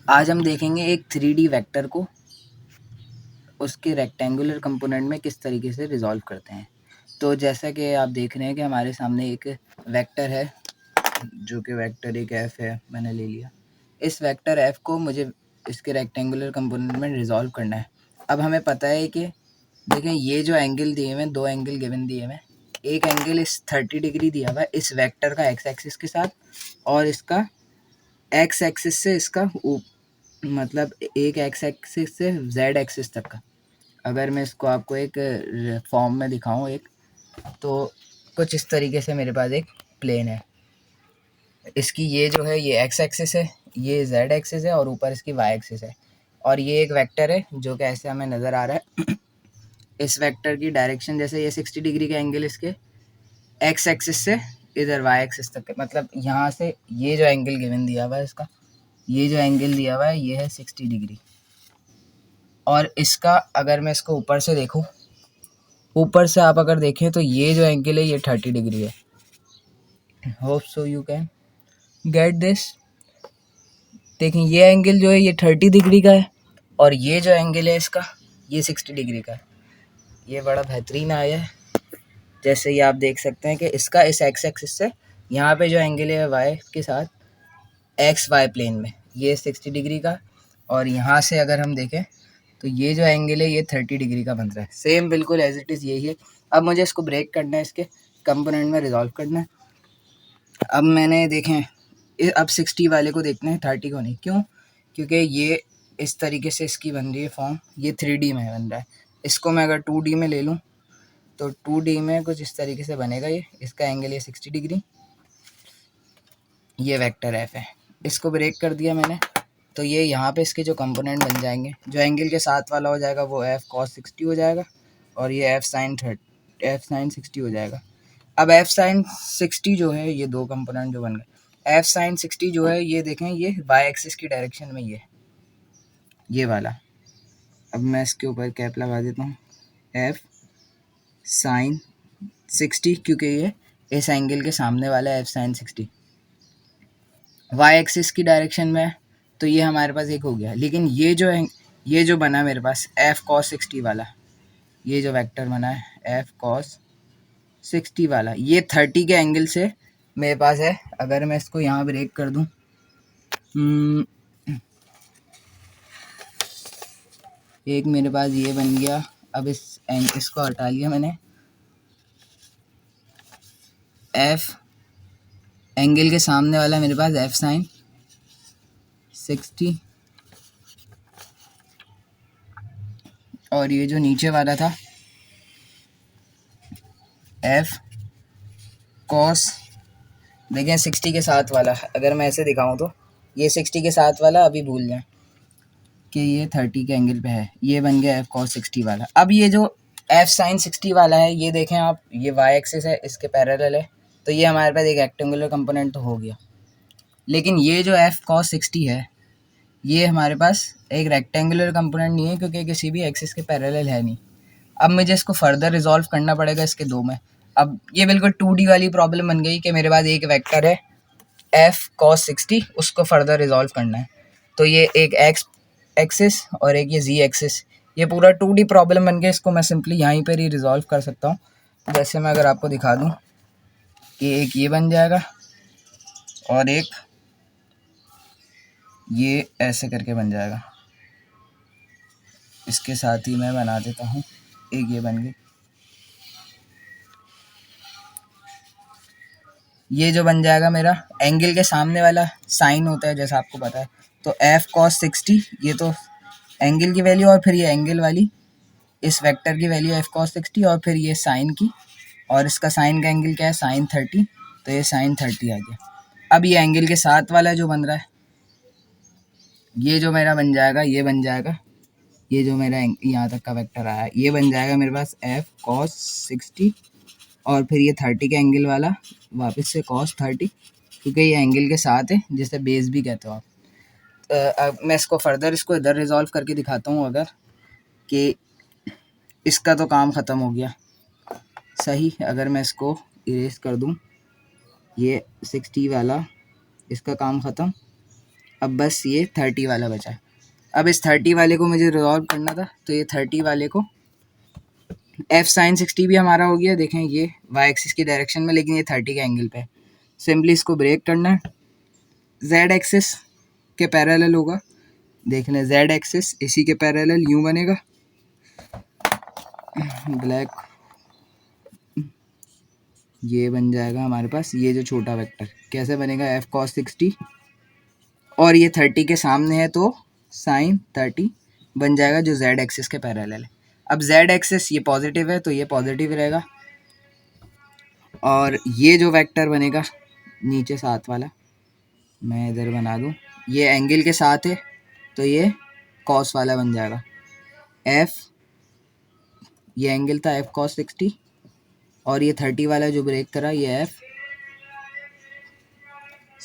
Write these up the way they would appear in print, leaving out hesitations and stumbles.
आज हम देखेंगे एक 3D वेक्टर को उसके रेक्टेंगुलर कंपोनेंट में किस तरीके से रिजॉल्व करते हैं। तो जैसा कि आप देख रहे हैं कि हमारे सामने एक वेक्टर है, जो कि वेक्टर एक एफ है, मैंने ले लिया। इस वेक्टर एफ को मुझे इसके रेक्टेंगुलर कंपोनेंट में रिजॉल्व करना है। अब हमें पता है कि देखें, ये जो एंगल दिए हुए हैं, दो एंगल गिवन दिए हुए हैं। एक एंगल इस 30 डिग्री दिया हुआ है इस वेक्टर का एक्स एक्सिस के साथ, और इसका एक्स एक्सिस से इसका मतलब एक एक्स एक्सिस से जेड एक्सिस तक का। अगर मैं इसको आपको एक फॉर्म में दिखाऊं तो कुछ इस तरीके से मेरे पास एक प्लेन है। इसकी ये जो है ये एक्स एक्सिस है, ये जेड एक्सिस है, और ऊपर इसकी वाई एक्सिस है। और ये एक वेक्टर है जो कि ऐसे हमें नज़र आ रहा है। इस वेक्टर की डायरेक्शन जैसे ये 60 डिग्री का एंगल इसके एक्स एक्सिस से इधर वाई एक्सिस तक है। मतलब यहाँ से ये जो एंगल गिवन दिया हुआ है इसका, ये जो एंगल दिया हुआ है ये है 60 डिग्री। और इसका अगर मैं इसको ऊपर से देखूं, ऊपर से आप अगर देखें तो ये जो एंगल है ये 30 डिग्री है। Hope so you can get this. देखें, ये एंगल जो है ये 30 डिग्री का है, और ये जो एंगल है इसका ये 60 डिग्री का है। ये बड़ा बेहतरीन आया है। जैसे ये आप देख सकते हैं कि इसका इस एक्स एक्सिस से यहाँ पे जो एंगल है वाई के साथ एक्स वाई प्लेन में ये 60 डिग्री का, और यहाँ से अगर हम देखें तो ये जो एंगल है ये 30 डिग्री का बन रहा है। सेम बिल्कुल एज इट इज़ यही है। अब मुझे इसको ब्रेक करना है, इसके कंपोनेंट में रिजॉल्व करना है। अब मैंने देखें, अब 60 वाले को देखना है, 30 को नहीं। क्यों? क्योंकि ये इस तरीके से इसकी बन रही है फॉर्म, ये 3D में बन रहा है। इसको मैं अगर 2D में ले लूँ तो 2D में कुछ इस तरीके से बनेगा। ये इसका एंगल ये 60 डिग्री, ये वेक्टर एफ है। इसको ब्रेक कर दिया मैंने, तो ये यहाँ पे इसके जो कंपोनेंट बन जाएंगे, जो एंगल के साथ वाला हो जाएगा वो एफ कॉस 60 हो जाएगा, और ये एफ साइन 60 हो जाएगा। अब एफ साइन 60 जो है, ये दो कंपोनेंट जो बन गए। एफ साइन 60 जो है ये देखें, ये वाई एक्सिस की डायरेक्शन में ये वाला। अब मैं इसके ऊपर कैप लगा देता हूँ, एफ साइन 60, क्योंकि ये इस एंगल के सामने वाला है एफ साइन 60 वाई एक्सिस की डायरेक्शन में। तो ये हमारे पास एक हो गया। लेकिन ये जो बना मेरे पास एफ कॉस 60 वाला, ये जो वेक्टर बना है एफ कॉस 60 वाला, ये 30 के एंगल से मेरे पास है। अगर मैं इसको यहाँ ब्रेक कर दूँ, एक मेरे पास ये बन गया। अब इसको हटा लिया मैंने। एफ एंगल के सामने वाला मेरे पास एफ साइन 60, और ये जो नीचे वाला था एफ कॉस, देखें 60 के साथ वाला, अगर मैं ऐसे दिखाऊं तो ये 60 के साथ वाला अभी भूल जाएं कि ये 30 के एंगल पे है, ये बन गया एफ कॉस 60 वाला। अब ये जो एफ साइन 60 वाला है, ये देखें आप, ये वाई एक्सिस है, इसके पैरेलल है, तो ये हमारे पास एक रेक्टेंगुलर कंपोनेंट तो हो गया। लेकिन ये जो एफ कॉस 60 है, ये हमारे पास एक रेक्टेंगुलर कंपोनेंट नहीं है, क्योंकि किसी भी एक्सिस के पैरेलल है नहीं। अब मुझे इसको फर्दर रिजॉल्व करना पड़ेगा इसके दो में। अब ये बिल्कुल 2D वाली प्रॉब्लम बन गई कि मेरे पास एक वेक्टर है एफ कॉस 60, उसको फर्दर रिजॉल्व करना है। तो ये एक एक्स एक्सिस और एक ये जी एक्सिस, ये पूरा 2D प्रॉब्लम बन गया। इसको मैं सिंपली यहीं पर ही रिजॉल्व कर सकता हूँ। जैसे मैं अगर आपको दिखा दूँ कि एक ये बन जाएगा, और एक ये ऐसे करके बन जाएगा। इसके साथ ही मैं बना देता हूँ, एक ये बन गई। ये जो बन जाएगा मेरा एंगल के सामने वाला साइन होता है, जैसा आपको पता है। तो एफ कॉस 60, ये तो एंगल की वैल्यू, और फिर ये एंगल वाली इस वेक्टर की वैल्यू एफ कॉस 60, और फिर ये साइन की, और इसका साइन का एंगल क्या है साइन 30, तो ये साइन 30 आ गया। अब ये एंगल के साथ वाला जो बन रहा है, ये जो मेरा बन जाएगा, ये बन जाएगा, ये जो मेरा यहाँ तक का वेक्टर आया है, ये बन जाएगा मेरे पास एफ कॉस 60, और फिर ये 30 के एंगल वाला वापस से कॉस 30, क्योंकि ये एंगल के साथ है, जिसे बेस भी कहते हो आप। अब मैं इसको फर्दर इसको इधर रिजॉल्व करके दिखाता हूँ, अगर कि इसका तो काम ख़त्म हो गया सही। अगर मैं इसको इरेज कर दूँ, ये 60 वाला, इसका काम ख़त्म। अब बस ये 30 वाला बचा है। अब इस 30 वाले को मुझे रिजॉल्व करना था, तो ये 30 वाले को एफ साइन 60 भी हमारा हो गया। देखें ये वाई एक्सिस की डायरेक्शन में, लेकिन ये 30 के एंगल पे। सिंपली इसको ब्रेक करना है, जेड एक्सिस के पैरेलल होगा। देख लें जेड एक्सिस इसी के पैरेलल यूं बनेगा, ब्लैक ये बन जाएगा हमारे पास ये जो छोटा वेक्टर कैसे बनेगा, एफ कॉस 60 और ये 30 के सामने है तो साइन 30 बन जाएगा जो जेड एक्सिस के पैरेलल है। अब जेड एक्सिस ये पॉजिटिव है तो ये पॉजिटिव रहेगा, और ये जो वेक्टर बनेगा नीचे साथ वाला मैं इधर बना दूँ, ये एंगल के साथ है तो ये कॉस वाला बन जाएगा। एफ ये एंगल था एफ कॉस 60 और ये 30 वाला जो ब्रेक करा ये एफ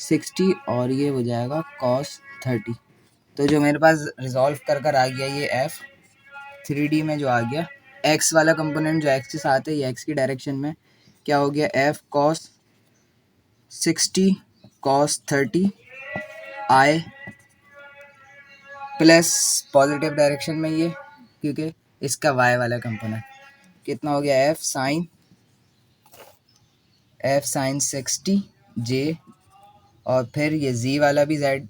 60 और ये हो जाएगा कॉस 30। तो जो मेरे पास रिजॉल्व कर आ गया ये एफ 3D में जो आ गया, एक्स वाला कंपोनेंट जो एक्स के साथ है ये एक्स की डायरेक्शन में क्या हो गया, एफ कॉस 60 कॉस 30 आई प्लस पॉजिटिव डायरेक्शन में ये क्योंकि इसका वाई वाला कंपोनेंट कितना हो गया, एफ साइन 60 जे, और फिर ये जी वाला भी जेड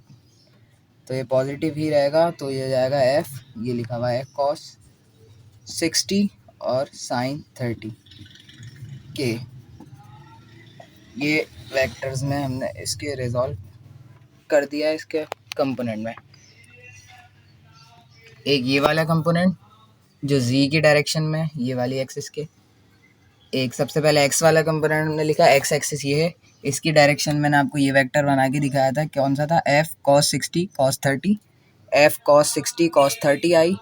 तो ये पॉजिटिव ही रहेगा, तो ये जाएगा एफ ये लिखा हुआ है कॉस 60 और साइन 30 के। ये वेक्टर्स में हमने इसके रिजॉल्व कर दिया है इसके कंपोनेंट में। एक ये वाला कंपोनेंट जो z की डायरेक्शन में ये वाली एक्सिस के, एक सबसे पहले x वाला कंपोनेंट हमने लिखा x एक्सिस ये है, इसकी डायरेक्शन मैंने आपको ये वेक्टर बना के दिखाया था, कौन सा था, f cos 60 cos 30 f cos 60 cos 30 आई।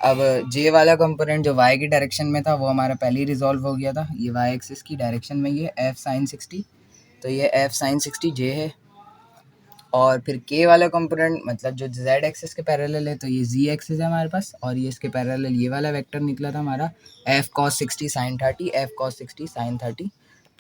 अब j वाला कंपोनेंट जो y की डायरेक्शन में था वो हमारा पहले ही रिजॉल्व हो गया था, ये y एक्सिस की डायरेक्शन में ये f sin 60 तो ये f sin 60 j है। और फिर k वाला कंपोनेंट मतलब जो z एक्सिस के पैरेलल है तो ये z एक्सिस है हमारे पास, और ये इसके पैरेलल ये वाला वेक्टर निकला था हमारा f cos 60 sin 30 f cos 60 sin 30